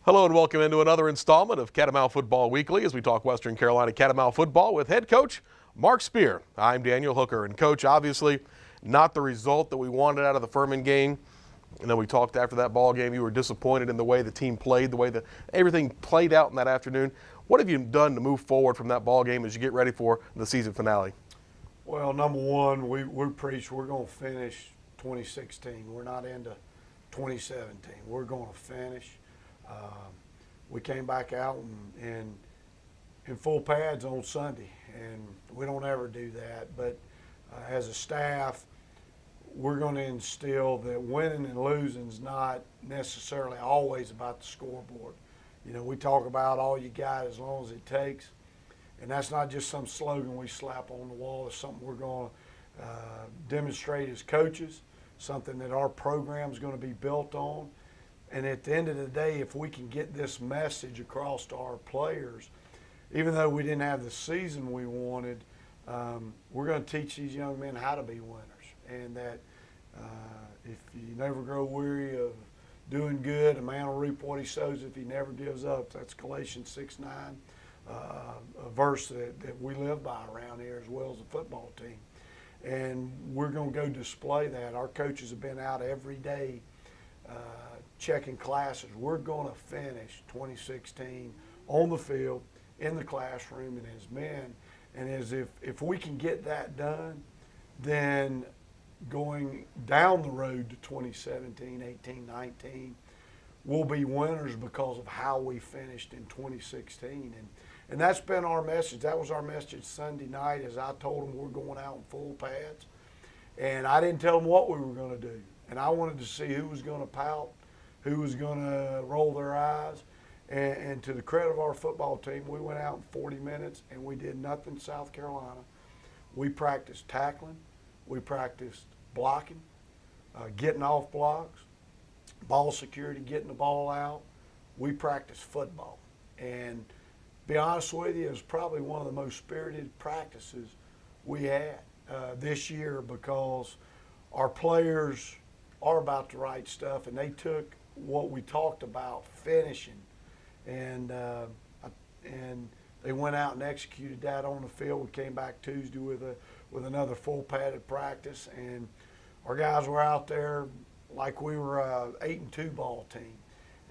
Hello and welcome into another installment of Catamount Football Weekly as we talk Western Carolina Catamount football with head coach Mark Spear. I'm Daniel Hooker, and coach, obviously not the result that we wanted out of the Furman game. And then we talked after that ball game. You were disappointed in the way the team played, the way that everything played out in that afternoon. What have you done to move forward from that ball game as you get ready for the season finale? Well, number one, we preach we're going to finish 2016. We're not into 2017. We're going to finish. We came back out in full pads on Sunday, and we don't ever do that. But as a staff, we're going to instill that winning and losing is not necessarily always about the scoreboard. You know, we talk about all you got as long as it takes, and that's not just some slogan we slap on the wall. It's something we're going to demonstrate as coaches, something that our program is going to be built on. And at the end of the day, if we can get this message across to our players, even though we didn't have the season we wanted, we're going to teach these young men how to be winners. And that if you never grow weary of doing good, a man will reap what he sows if he never gives up. That's Galatians 6:9, a verse that we live by around here as well as the football team. And we're going to go display that. Our coaches have been out every day checking classes. We're going to finish 2016 on the field, in the classroom, and as men. And as if we can get that done, then going down the road to 2017, 18, 19, we'll be winners because of how we finished in 2016. And that's been our message. That was our message Sunday night as I told them we're going out in full pads. And I didn't tell them what we were going to do. And I wanted to see who was going to pout, who was going to roll their eyes. And to the credit of our football team, we went out in 40 minutes and we did nothing South Carolina. We practiced tackling. We practiced blocking, getting off blocks, ball security, getting the ball out. We practiced football. And to be honest with you, it was probably one of the most spirited practices we had this year because our players are about the right stuff, and they took what we talked about, finishing, and they went out and executed that on the field. We came back Tuesday with another full padded practice, and our guys were out there like we were a 8-2 ball team,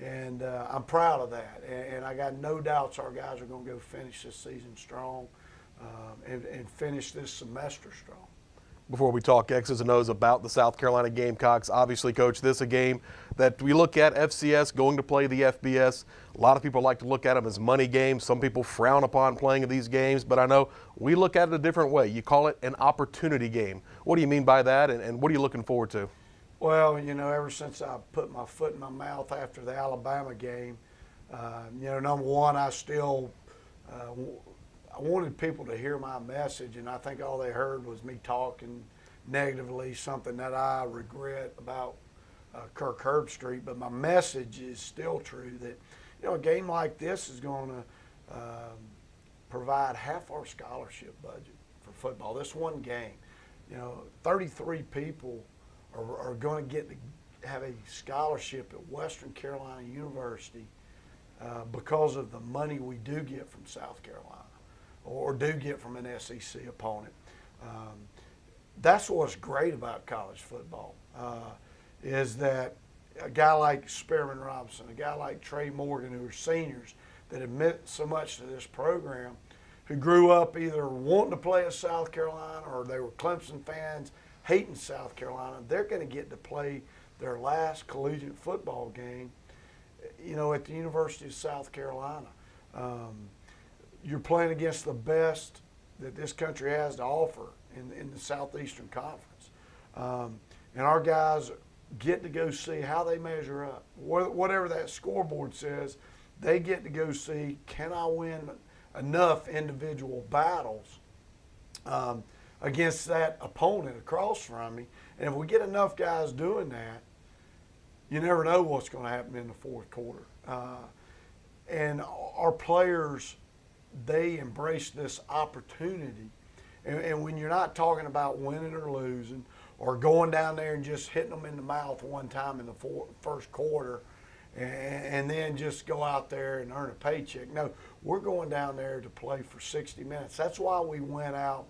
and I'm proud of that. And I got no doubts our guys are going to go finish this season strong and finish this semester strong. Before we talk X's and O's about the South Carolina Gamecocks, obviously, Coach, this is a game that we look at FCS going to play the FBS. A lot of people like to look at them as money games. Some people frown upon playing these games, but I know we look at it a different way. You call it an opportunity game. What do you mean by that, and what are you looking forward to? Well, you know, ever since I put my foot in my mouth after the Alabama game, you know, number one, I wanted people to hear my message, and I think all they heard was me talking negatively, something that I regret about Kirk Herbstreit. But my message is still true that, you know, a game like this is going to provide half our scholarship budget for football. This one game, you know, 33 people are going to get to have a scholarship at Western Carolina University because of the money we do get from South Carolina, or do get from an SEC opponent. That's what's great about college football, is that a guy like Spearman Robinson, a guy like Trey Morgan, who are seniors that have meant so much to this program, who grew up either wanting to play at South Carolina or they were Clemson fans hating South Carolina, they're going to get to play their last collegiate football game, you know, at the University of South Carolina. You're playing against the best that this country has to offer in the Southeastern Conference. And our guys get to go see how they measure up. Whatever that scoreboard says, they get to go see, can I win enough individual battles against that opponent across from me? And if we get enough guys doing that, you never know what's going to happen in the fourth quarter. And our players, they embrace this opportunity. And when you're not talking about winning or losing or going down there and just hitting them in the mouth one time in the first quarter and then just go out there and earn a paycheck. No, we're going down there to play for 60 minutes. That's why we went out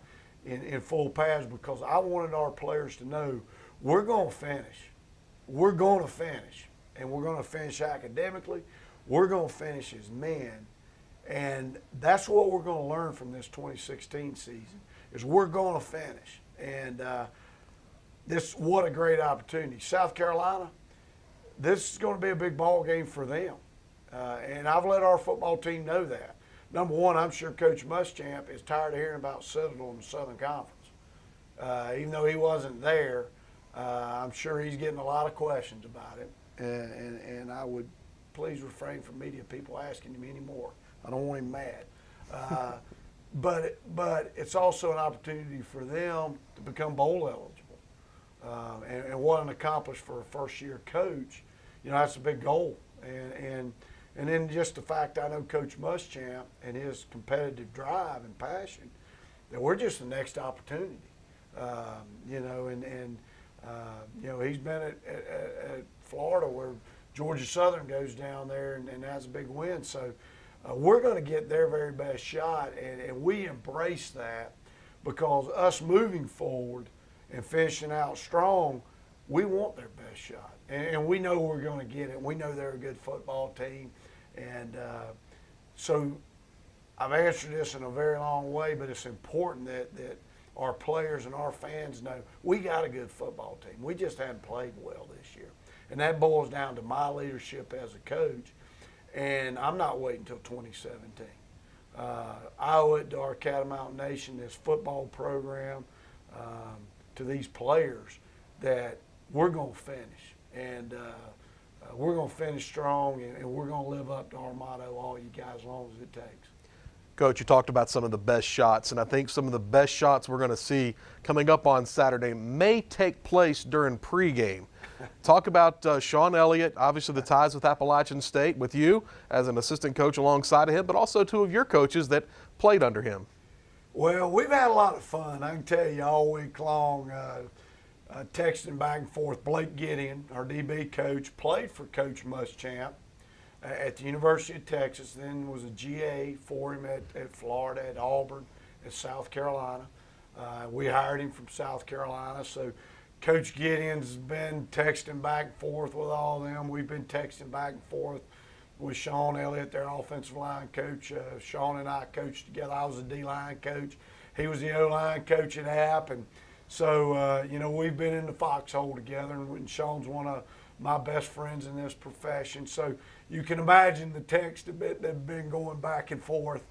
in full pads, because I wanted our players to know we're going to finish. We're going to finish, and we're going to finish academically. We're going to finish as men, and that's what we're going to learn from this 2016 season is we're going to finish. And what a great opportunity. South Carolina, this is going to be a big ball game for them, and I've let our football team know that. Number one, I'm sure Coach Muschamp is tired of hearing about Citadel in the Southern Conference. Even though he wasn't there, I'm sure he's getting a lot of questions about it, and I would please refrain from media people asking him anymore. I don't want him mad. But it's also an opportunity for them to become bowl eligible. And what an accomplishment for a first-year coach. You know, that's a big goal. And then just the fact I know Coach Muschamp and his competitive drive and passion, that we're just the next opportunity. You know, you know, he's been at Florida where Georgia Southern goes down there and has a big win. So we're going to get their very best shot, and we embrace that, because us moving forward and finishing out strong, we want their best shot. And we know we're going to get it. We know they're a good football team. And so I've answered this in a very long way, but it's important that our players and our fans know we got a good football team. We just haven't played well this year. And that boils down to my leadership as a coach. And I'm not waiting until 2017. I owe it to our Catamount Nation, this football program, to these players, that we're going to finish. And we're going to finish strong, and we're going to live up to our motto, all you guys, as long as it takes. Coach, you talked about some of the best shots, and I think some of the best shots we're going to see coming up on Saturday may take place during pregame. Talk about Sean Elliott, obviously the ties with Appalachian State, with you as an assistant coach alongside of him, but also two of your coaches that played under him. Well, we've had a lot of fun. I can tell you all week long, texting back and forth. Blake Gideon, our DB coach, played for Coach Muschamp at the University of Texas, then was a GA for him at Florida, at Auburn, at South Carolina. We hired him from South Carolina, so Coach Gideon's been texting back and forth with all of them. We've been texting back and forth with Sean Elliott, their offensive line coach. Sean and I coached together. I was the D-line coach. He was the O-line coach at App, and so, you know, we've been in the foxhole together, and Sean's one of my best friends in this profession. So you can imagine the text a bit that have been going back and forth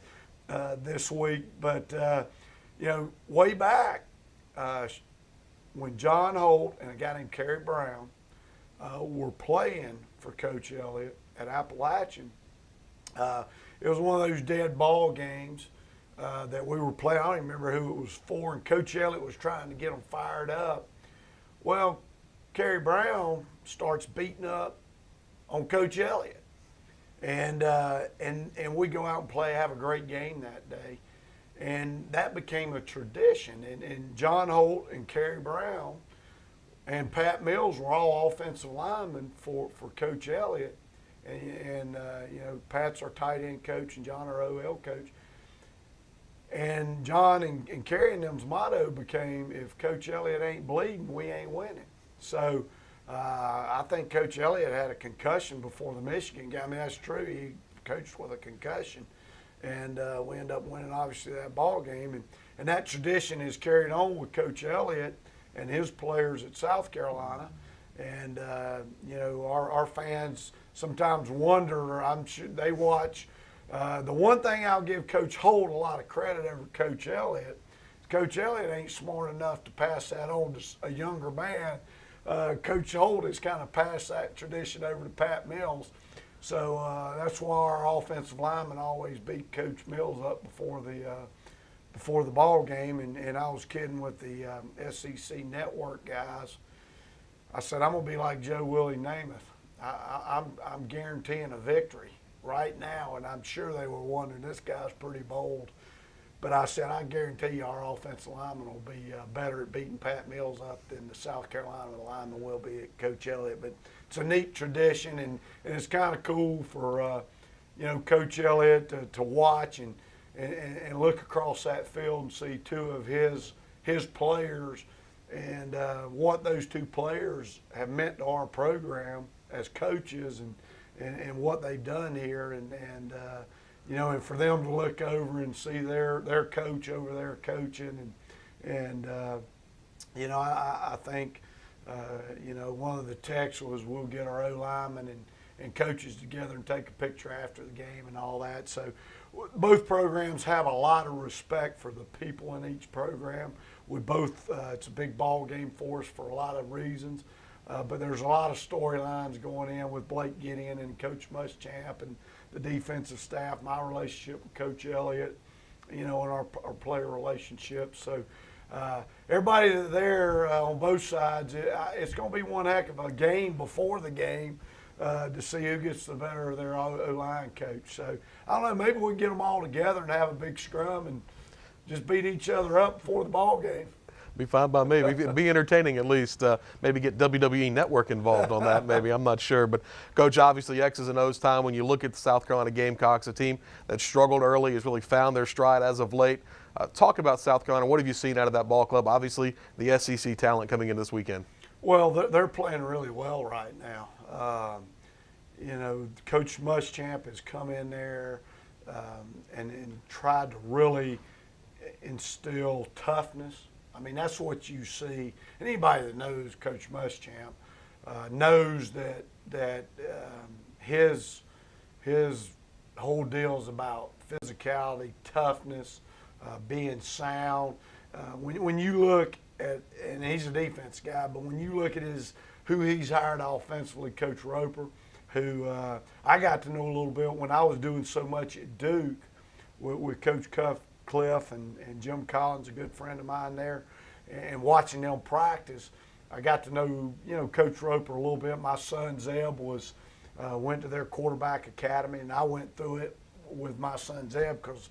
this week. But, you know, way back, when John Holt and a guy named Kerry Brown were playing for Coach Elliott at Appalachian, it was one of those dead ball games that we were playing. I don't even remember who it was for, and Coach Elliott was trying to get them fired up. Well, Kerry Brown starts beating up on Coach Elliott, and we go out and play, have a great game that day. And that became a tradition. And John Holt and Kerry Brown and Pat Mills were all offensive linemen for Coach Elliott. And you know, Pat's our tight end coach and John our OL coach. And John and Kerry and them's motto became, if Coach Elliott ain't bleeding, we ain't winning. So I think Coach Elliott had a concussion before the Michigan game. I mean, that's true. He coached with a concussion. And we ended up winning, obviously, that ball game. And that tradition is carried on with Coach Elliott and his players at South Carolina. And, you know, our fans sometimes wonder, I'm sure they watch. The one thing I'll give Coach Holt a lot of credit over Coach Elliott, Coach Elliott ain't smart enough to pass that on to a younger man. Coach Holt has kind of passed that tradition over to Pat Mills. So that's why our offensive linemen always beat Coach Mills up before the ball game. And I was kidding with the SEC Network guys. I said, I'm going to be like Joe Willie Namath. I'm guaranteeing a victory right now, and I'm sure they were wondering, this guy's pretty bold. But I said, I guarantee you our offensive lineman will be better at beating Pat Mills up than the South Carolina lineman will be at Coach Elliott. But it's a neat tradition, and it's kind of cool for, Coach Elliott to watch and look across that field and see two of his players and what those two players have meant to our program as coaches and what they've done here. And for them to look over and see their coach over there coaching. I think, one of the texts was we'll get our O-linemen and coaches together and take a picture after the game and all that. So both programs have a lot of respect for the people in each program. We both, it's a big ball game for us for a lot of reasons. But there's a lot of storylines going in with Blake Gideon and Coach Muschamp and the defensive staff, my relationship with Coach Elliott, and our player relationships. So everybody there on both sides, it's going to be one heck of a game before the game to see who gets the better of their O-line coach. So I don't know, maybe we can get them all together and have a big scrum and just beat each other up before the ball game. Be fine by me. It'd be entertaining at least. Maybe get WWE Network involved on that. Maybe, I'm not sure. But Coach, obviously X's and O's time. When you look at the South Carolina Gamecocks, a team that struggled early, has really found their stride as of late. Talk about South Carolina. What have you seen out of that ball club? Obviously, the SEC talent coming in this weekend. Well, they're playing really well right now. Coach Muschamp has come in there and tried to really instill toughness. I mean, that's what you see. And anybody that knows Coach Muschamp knows that his whole deal is about physicality, toughness, being sound. When you look at, and he's a defense guy, but when you look at who he's hired offensively, Coach Roper, who I got to know a little bit when I was doing so much at Duke with Coach Cliff and Jim Collins, a good friend of mine there, and watching them practice, I got to know, Coach Roper a little bit. My son Zeb went to their quarterback academy, and I went through it with my son Zeb because,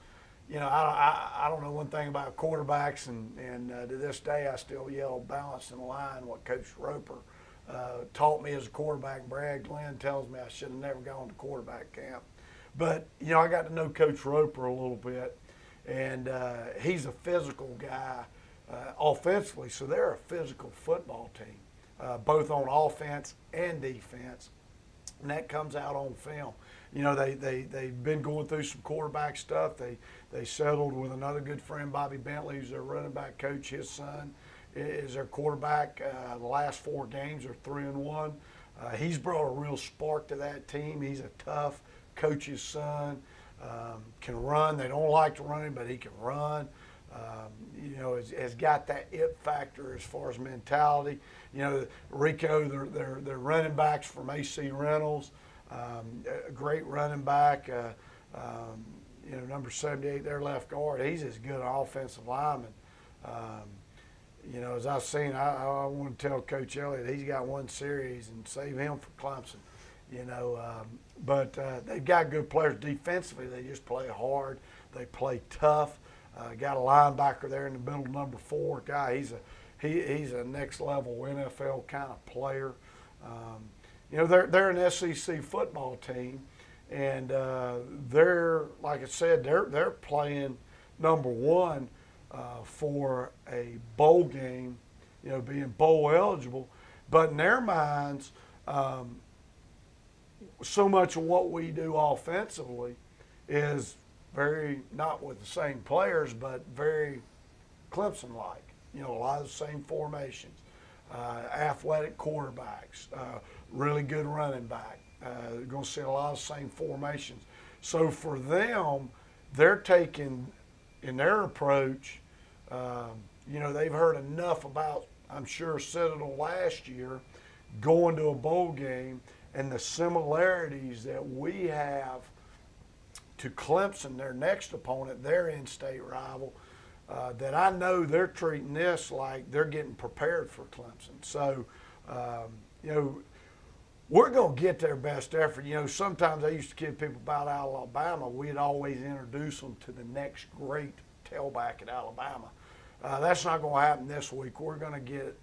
I don't know one thing about quarterbacks, and to this day I still yell balance and line what Coach Roper taught me as a quarterback. Brad Glenn tells me I should have never gone to quarterback camp. But, I got to know Coach Roper a little bit. And he's a physical guy offensively, so they're a physical football team, both on offense and defense, and that comes out on film. They've been going through some quarterback stuff. They settled with another good friend, Bobby Bentley, who's their running back coach. His son is their quarterback. The last 4 games are 3-1. He's brought a real spark to that team. He's a tough coach's son. Can run. They don't like to run him, but he can run. Has got that it factor as far as mentality. Rico, they're running backs from AC Reynolds, a great running back. Number 78, their left guard. He's as good an offensive lineman. As I've seen, I want to tell Coach Elliott he's got one series and save him for Clemson. But they've got good players defensively. They just play hard. They play tough. Got a linebacker there in the middle, number 4 guy. He's a next level NFL kind of player. They're an SEC football team, and they're, like I said, they're playing number 1 for a bowl game, being bowl eligible. But in their minds, so much of what we do offensively is very, not with the same players, but very Clemson-like. A lot of the same formations, athletic quarterbacks, really good running back. You're going to see a lot of the same formations. So for them, they're taking, in their approach, they've heard enough about, I'm sure, Citadel last year, going to a bowl game, and the similarities that we have to Clemson, their next opponent, their in-state rival, that I know they're treating this like they're getting prepared for Clemson. So, we're going to get their best effort. Sometimes I used to kid people about Alabama. We'd always introduce them to the next great tailback at Alabama. That's not going to happen this week. We're going to get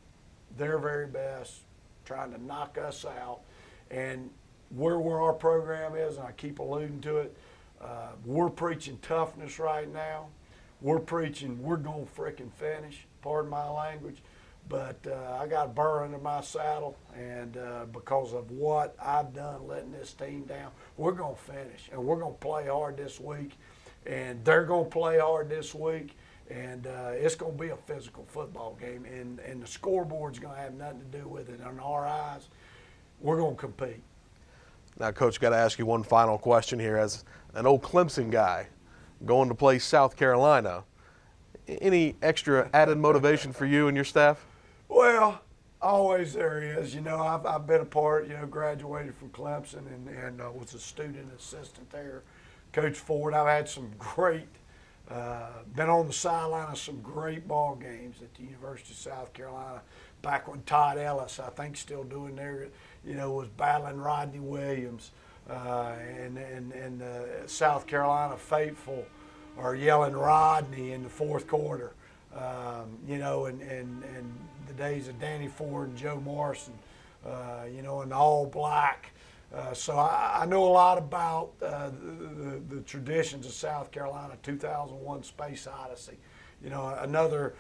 their very best, trying to knock us out. And where our program is, and I keep alluding to it, we're preaching toughness right now. We're preaching we're going to frickin' finish, pardon my language. But I got a burr under my saddle, and because of what I've done letting this team down, we're going to finish. And we're going to play hard this week, and they're going to play hard this week. And it's going to be a physical football game, and the scoreboard's going to have nothing to do with it. In our eyes, we're going to compete. Now, Coach, got to ask you one final question here. As an old Clemson guy going to play South Carolina, any extra added motivation for you and your staff? Well, always there is. You know, I've been a part, graduated from Clemson and was a student assistant there. Coach Ford, I've had some great, been on the sideline of some great ball games at the University of South Carolina. Back when Todd Ellis, I think still doing there, was battling Rodney Williams. And South Carolina faithful are yelling Rodney in the fourth quarter. And the days of Danny Ford and Joe Morrison, and all black. So I know a lot about the traditions of South Carolina, 2001 Space Odyssey. Another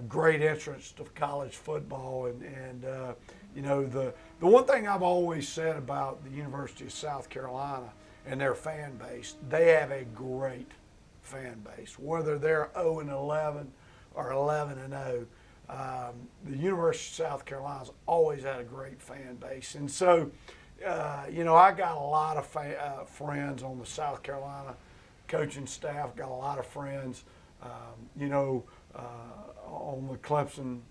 great entrance to college football. And the one thing I've always said about the University of South Carolina and their fan base, they have a great fan base. Whether they're 0-11 or 11-0, the University of South Carolina's always had a great fan base. And so, I got a lot of friends on the South Carolina coaching staff, got a lot of friends, on the Clemson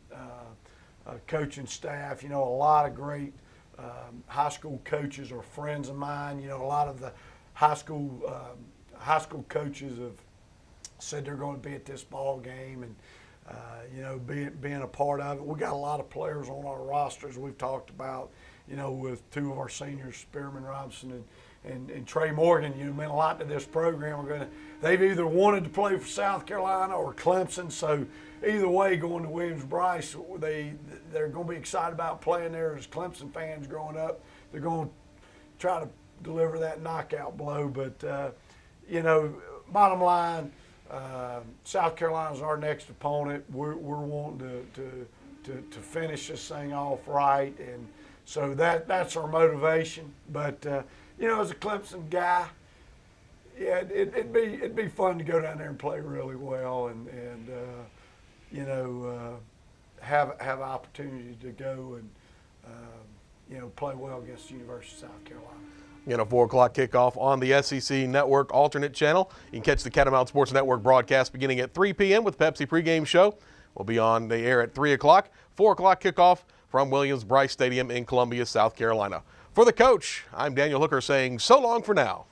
coaching staff, a lot of great high school coaches are friends of mine. A lot of the high school coaches have said they're going to be at this ball game and, being a part of it. We got a lot of players on our rosters we've talked about, with two of our seniors, Spearman Robinson and Trey Morgan, meant a lot to this program. They've either wanted to play for South Carolina or Clemson, so either way, going to Williams-Brice, they're going to be excited about playing there as Clemson fans growing up. They're going to try to deliver that knockout blow, but bottom line, South Carolina's our next opponent. We're wanting to finish this thing off right, and so that's our motivation. But as a Clemson guy, yeah, it'd be fun to go down there and play really well, and have an opportunity to go and play well against the University of South Carolina. A 4 o'clock kickoff on the SEC Network alternate channel. You can catch the Catamount Sports Network broadcast beginning at 3 p.m. with Pepsi pregame show. We'll be on the air at 3 o'clock. 4 o'clock kickoff from Williams-Brice Stadium in Columbia, South Carolina. For the coach, I'm Daniel Hooker saying so long for now.